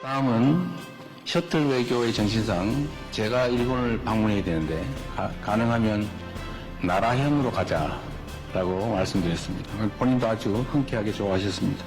다음은 셔틀 외교의 정신상 제가 일본을 방문해야 되는데 가능하면 나라현으로 가자라고 말씀드렸습니다. 본인도 아주 흔쾌하게 좋아하셨습니다.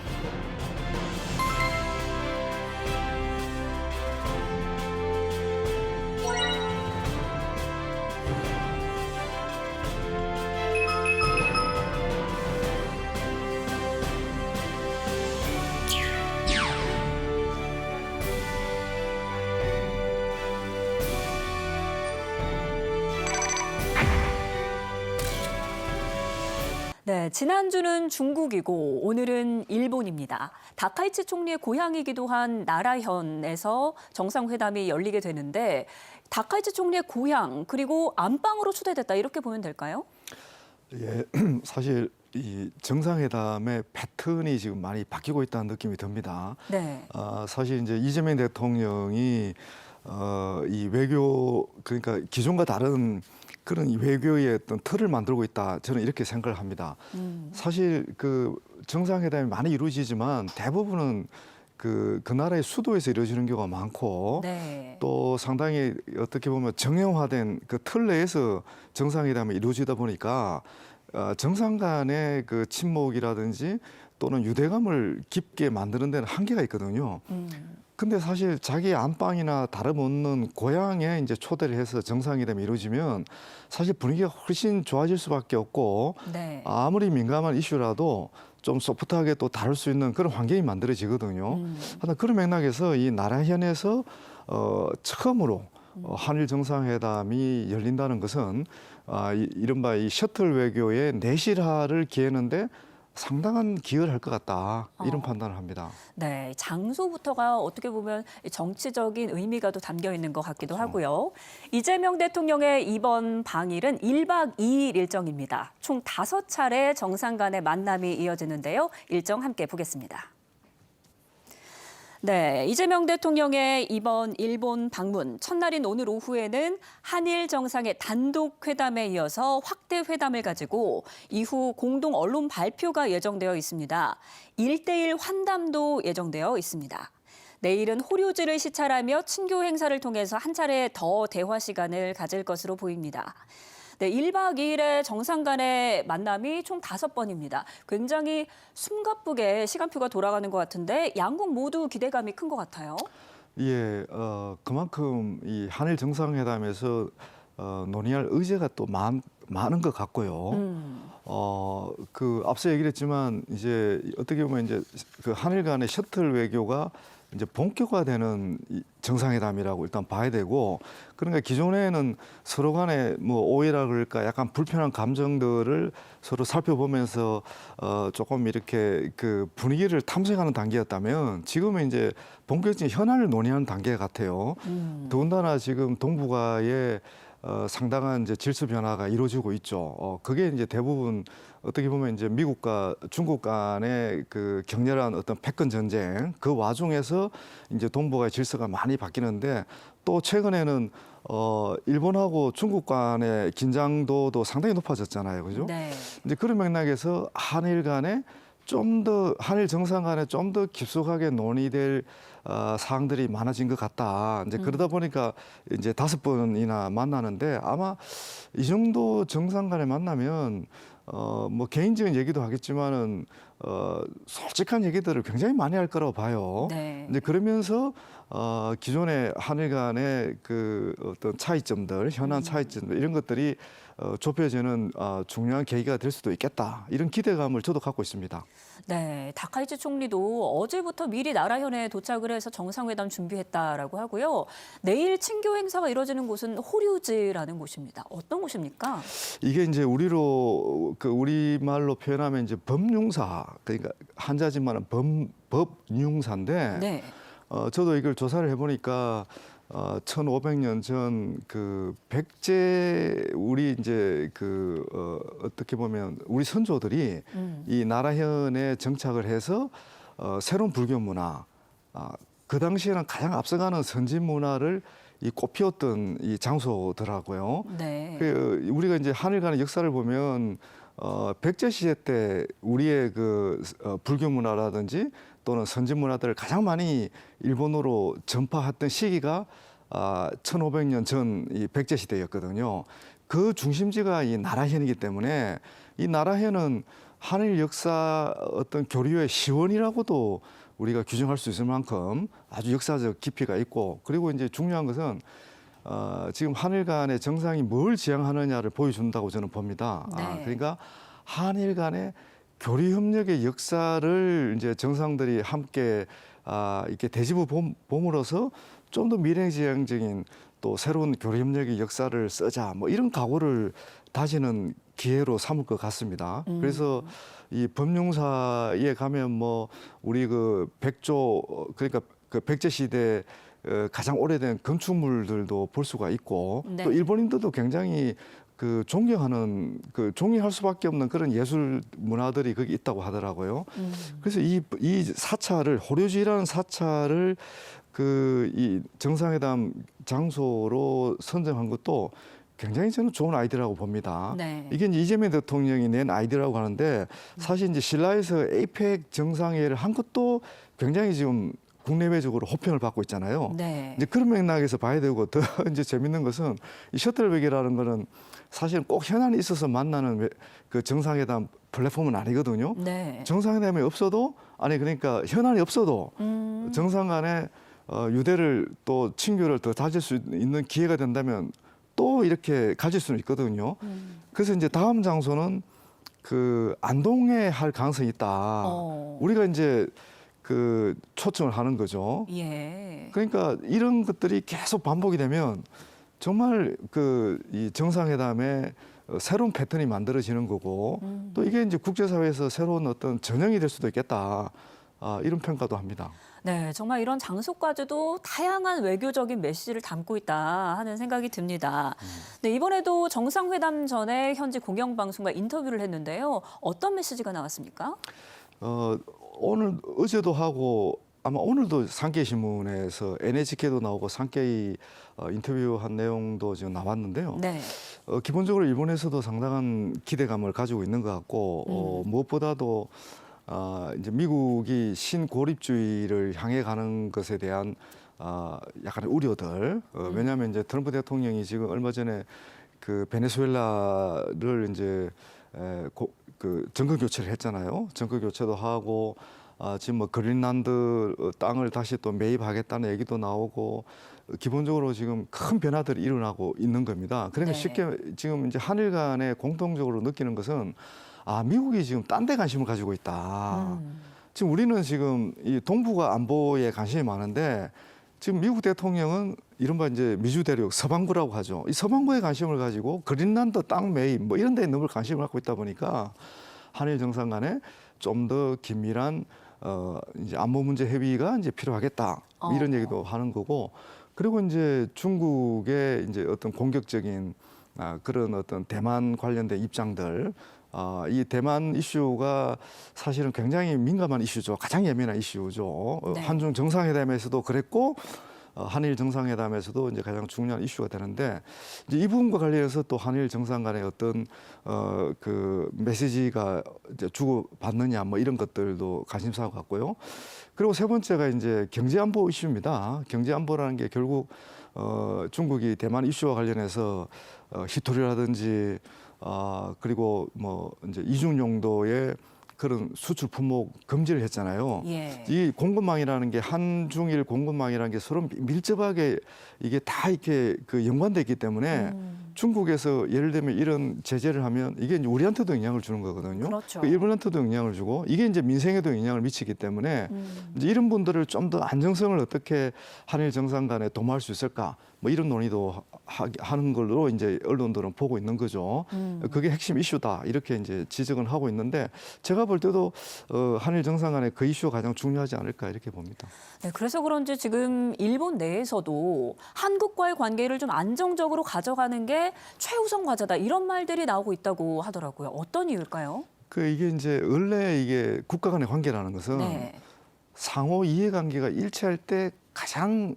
네, 지난주는 중국이고 오늘은 일본입니다. 다카이치 총리의 고향이기도 한 나라현에서 정상회담이 열리게 되는데 다카이치 총리의 고향 그리고 안방으로 초대됐다 이렇게 보면 될까요? 예, 사실 이 정상회담의 패턴이 지금 많이 바뀌고 있다는 느낌이 듭니다. 네. 사실 이제 이재명 대통령이 이 외교 그러니까 기존과 다른 그런 이 외교의 어떤 틀을 만들고 있다. 저는 이렇게 생각을 합니다. 사실 그 정상회담이 많이 이루어지지만 대부분은 그 나라의 수도에서 이루어지는 경우가 많고 네. 또 상당히 어떻게 보면 정형화된 그 틀 내에서 정상회담이 이루어지다 보니까 정상 간의 그 친목이라든지 또는 유대감을 깊게 만드는 데는 한계가 있거든요. 근데 사실 자기 안방이나 다름없는 고향에 이제 초대를 해서 정상회담이 이루어지면 사실 분위기가 훨씬 좋아질 수밖에 없고 네. 아무리 민감한 이슈라도 좀 소프트하게 또 다룰 수 있는 그런 환경이 만들어지거든요. 하여튼 그런 맥락에서 이 나라현에서 처음으로 한일 정상회담이 열린다는 것은 이른바 이 셔틀 외교의 내실화를 기하는데 상당한 기여를 할 것 같다 이런 판단을 합니다. 네, 장소부터가 어떻게 보면 정치적인 의미가 또 담겨 있는 것 같기도 하고요. 이재명 대통령의 이번 방일은 1박 2일 일정입니다. 총 5차례 정상 간의 만남이 이어지는데요. 일정 함께 보겠습니다. 네, 이재명 대통령의 이번 일본 방문 첫날인 오늘 오후에는 한일 정상의 단독 회담에 이어서 확대 회담을 가지고 이후 공동 언론 발표가 예정되어 있습니다. 1대1 환담도 예정되어 있습니다. 내일은 호류지를 시찰하며 친교 행사를 통해서 한 차례 더 대화 시간을 가질 것으로 보입니다. 네, 1박 2일의 정상 간의 만남이 총 5번입니다. 굉장히 숨가쁘게 시간표가 돌아가는 것 같은데 양국 모두 기대감이 큰 것 같아요. 예, 그만큼 이 한일 정상회담에서 논의할 의제가 또 많은 것 같고요. 그 앞서 얘기를 했지만 이제 어떻게 보면 이제 그 한일 간의 셔틀 외교가 이제 본격화되는 이 정상회담이라고 일단 봐야 되고, 그러니까 기존에는 서로 간에 뭐 오해라 그럴까 약간 불편한 감정들을 서로 살펴보면서 조금 이렇게 그 분위기를 탐색하는 단계였다면 지금은 이제 본격적인 현안을 논의하는 단계 같아요. 더군다나 지금 동북아에 상당한 이제 질서 변화가 이루어지고 있죠. 그게 이제 대부분 어떻게 보면 이제 미국과 중국 간의 그 격렬한 어떤 패권 전쟁 그 와중에서 이제 동북아의 질서가 많이 바뀌는데 또 최근에는 일본하고 중국 간의 긴장도도 상당히 높아졌잖아요, 그죠? 네. 이제 그런 맥락에서 한일 간에 좀 더 한일 정상 간에 좀 더 깊숙하게 논의될 사항들이 많아진 것 같다. 이제 그러다 보니까 이제 5번이나 만나는데 아마 이 정도 정상 간에 만나면 뭐 개인적인 얘기도 하겠지만은 솔직한 얘기들을 굉장히 많이 할 거라고 봐요. 네. 이제 그러면서 기존의 한일 간의 그 어떤 차이점들, 현안 차이점들 이런 것들이 좁혀지는 중요한 계기가 될 수도 있겠다. 이런 기대감을 저도 갖고 있습니다. 네, 다카이치 총리도 어제부터 미리 나라현에 도착을 해서 정상회담 준비했다라고 하고요. 내일 친교 행사가 이뤄지는 곳은 호류지라는 곳입니다. 어떤 곳입니까? 이게 이제 우리로 그 우리말로 표현하면 이제 법융사, 그러니까 한자지만은 법융사인데 네. 저도 이걸 조사를 해보니까 1500년 전 그 백제 우리 이제 그 어떻게 보면 우리 선조들이 이 나라현에 정착을 해서 새로운 불교 문화, 그 당시에는 가장 앞서가는 선진 문화를 이 꽃피웠던 이 장소더라고요. 네. 그 우리가 이제 한일 간의 역사를 보면 백제 시대 때 우리의 그 불교 문화라든지 또는 선진 문화들을 가장 많이 일본으로 전파했던 시기가 1500년 전 이 백제 시대였거든요. 그 중심지가 이 나라현이기 때문에 이 나라현은 한일 역사 어떤 교류의 시원이라고도 우리가 규정할 수 있을 만큼 아주 역사적 깊이가 있고, 그리고 이제 중요한 것은 지금 한일 간의 정상이 뭘 지향하느냐를 보여준다고 저는 봅니다. 네. 그러니까 한일 간의 교류 협력의 역사를 이제 정상들이 함께 이렇게 되짚어 봄으로써 좀 더 미래지향적인 또 새로운 교류 협력의 역사를 쓰자, 뭐 이런 각오를 다지는 기회로 삼을 것 같습니다. 그래서 이 법룡사에 가면 뭐 우리 그 백조, 그러니까 그 백제 시대 가장 오래된 건축물들도 볼 수가 있고, 네. 또 일본인들도 굉장히 그 존경하는, 그 존경할 수밖에 없는 그런 예술 문화들이 거기 있다고 하더라고요. 그래서 이 사찰을, 호료지라는 사찰을 그 이 정상회담 장소로 선정한 것도 굉장히 저는 좋은 아이디어라고 봅니다. 네. 이게 이제 이재명 대통령이 낸 아이디어라고 하는데, 사실 이제 신라에서 에이펙 정상회의를 한 것도 굉장히 지금 국내외적으로 호평을 받고 있잖아요. 네. 이제 그런 맥락에서 봐야 되고, 더 이제 재밌는 것은 이 셔틀백이라는 거는 사실 꼭 현안이 있어서 만나는 그 정상회담 플랫폼은 아니거든요. 네. 정상회담이 없어도, 아니 그러니까 현안이 없어도 정상 간에 유대를 또 친교를 더 다질 수 있는 기회가 된다면 또 이렇게 가질 수는 있거든요. 그래서 이제 다음 장소는 그 안동에 할 가능성이 있다. 우리가 이제 그 초청을 하는 거죠. 예. 그러니까 이런 것들이 계속 반복이 되면 정말 그 이 정상회담에 새로운 패턴이 만들어지는 거고, 또 이게 이제 국제사회에서 새로운 어떤 전형이 될 수도 있겠다. 이런 평가도 합니다. 네, 정말 이런 장소까지도 다양한 외교적인 메시지를 담고 있다 하는 생각이 듭니다. 네, 이번에도 정상회담 전에 현지 공영방송과 인터뷰를 했는데요. 어떤 메시지가 나왔습니까? 오늘 어제도 하고 아마 오늘도 산케이신문에서 NHK도 나오고 산케이 인터뷰한 내용도 지금 나왔는데요. 네. 기본적으로 일본에서도 상당한 기대감을 가지고 있는 것 같고, 무엇보다도 이제 미국이 신고립주의를 향해 가는 것에 대한 약간의 우려들. 왜냐하면 이제 트럼프 대통령이 지금 얼마 전에 그 베네수엘라를 이제 그 정권 교체를 했잖아요. 정권 교체도 하고 지금 뭐 그린란드 땅을 다시 또 매입하겠다는 얘기도 나오고, 기본적으로 지금 큰 변화들이 일어나고 있는 겁니다. 그러니까 네. 쉽게 지금 이제 한일 간에 공통적으로 느끼는 것은 미국이 지금 딴 데 관심을 가지고 있다. 지금 우리는 지금 이 동북아 안보에 관심이 많은데, 지금 미국 대통령은 이른바 이제 미주 대륙 서방부라고 하죠. 이 서방부에 관심을 가지고 그린란드 땅 매입 뭐 이런 데에 너무 관심을 갖고 있다 보니까 한일 정상 간에 좀 더 긴밀한 이제 안보 문제 협의가 이제 필요하겠다. 이런 얘기도 하는 거고, 그리고 이제 중국의 이제 어떤 공격적인 그런 어떤 대만 관련된 입장들, 이 대만 이슈가 사실은 굉장히 민감한 이슈죠. 가장 예민한 이슈죠. 네. 한중 정상회담에서도 그랬고, 한일 정상회담에서도 이제 가장 중요한 이슈가 되는데, 이제 이 부분과 관련해서 또 한일 정상 간의 어떤 그 메시지가 이제 주고받느냐 뭐 이런 것들도 관심사 같고요. 그리고 세 번째가 이제 경제안보 이슈입니다. 경제안보라는 게 결국 중국이 대만 이슈와 관련해서 히토리라든지 그리고 뭐 이제 이중 용도의 그런 수출 품목 금지를 했잖아요. 예. 이 공급망이라는 게 한중일 공급망이라는 게 서로 밀접하게 이게 다 이렇게 그 연관돼 있기 때문에 중국에서 예를 들면 이런 제재를 하면 이게 이제 우리한테도 영향을 주는 거거든요. 그렇죠. 일본한테도 영향을 주고, 이게 이제 민생에도 영향을 미치기 때문에 이제 이런 분들을 좀 더 안정성을 어떻게 한일 정상 간에 도모할 수 있을까, 뭐 이런 논의도 하는 걸로 이제 언론들은 보고 있는 거죠. 그게 핵심 이슈다 이렇게 이제 지적을 하고 있는데, 제가 볼 때도 한일 정상 간에 그 이슈가 가장 중요하지 않을까 이렇게 봅니다. 네, 그래서 그런지 지금 일본 내에서도 한국과의 관계를 좀 안정적으로 가져가는 게 최우선 과제다 이런 말들이 나오고 있다고 하더라고요. 어떤 이유일까요? 이게 이제 원래 이게 국가 간의 관계라는 것은 네. 상호 이해관계가 일치할 때 가장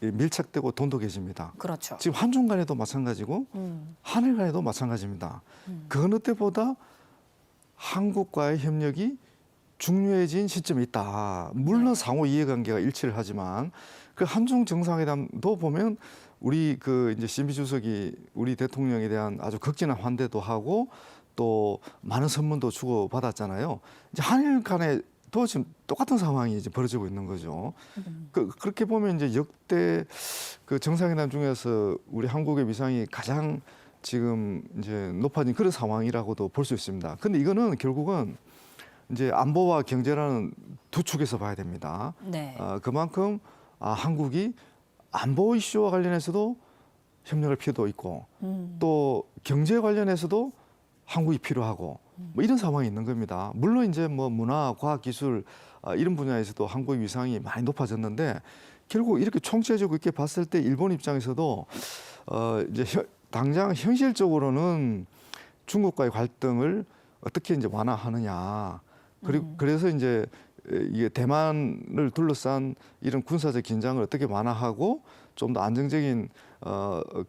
밀착되고 돈독해집니다. 그렇죠. 지금 한중 간에도 마찬가지고 한일 간에도 마찬가지입니다. 그 어느 때보다 한국과의 협력이 중요해진 시점이 있다. 물론 상호 이해관계가 일치를 하지만 그 한중 정상회담도 보면 우리 이제 신비 주석이 우리 대통령에 대한 아주 극진한 환대도 하고 또 많은 선문도 주고 받았잖아요. 이제 한일 간에도 지금 똑같은 상황이 이제 벌어지고 있는 거죠. 그렇게 보면 이제 역대 그 정상회담 중에서 우리 한국의 위상이 가장 지금 이제 높아진 그런 상황이라고도 볼 수 있습니다. 근데 이거는 결국은 이제 안보와 경제라는 두 축에서 봐야 됩니다. 네. 그만큼 한국이 안보 이슈와 관련해서도 협력할 필요도 있고 또 경제 관련해서도 한국이 필요하고 뭐 이런 상황이 있는 겁니다. 물론 이제 뭐 문화, 과학, 기술 이런 분야에서도 한국의 위상이 많이 높아졌는데 결국 이렇게 총체적으로 이렇게 봤을 때 일본 입장에서도 이제 당장 현실적으로는 중국과의 갈등을 어떻게 이제 완화하느냐. 그리고 그래서 이제 이게 대만을 둘러싼 이런 군사적 긴장을 어떻게 완화하고 좀 더 안정적인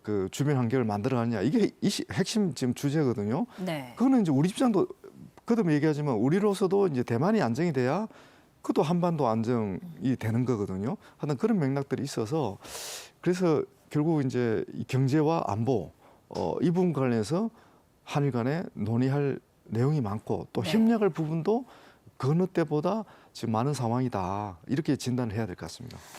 그 주변 환경을 만들어가느냐 이게 핵심 지금 주제거든요. 네. 그거는 이제 우리 입장도 그도 얘기하지만 우리로서도 이제 대만이 안정이 돼야 그것도 한반도 안정이 되는 거거든요. 하여튼 그런 맥락들이 있어서 그래서 결국 이제 이 경제와 안보 이 부분 관련해서 한일 간에 논의할 내용이 많고 또 네. 협력할 부분도 그 어느 때보다 지금 많은 상황이다 이렇게 진단을 해야 될 것 같습니다.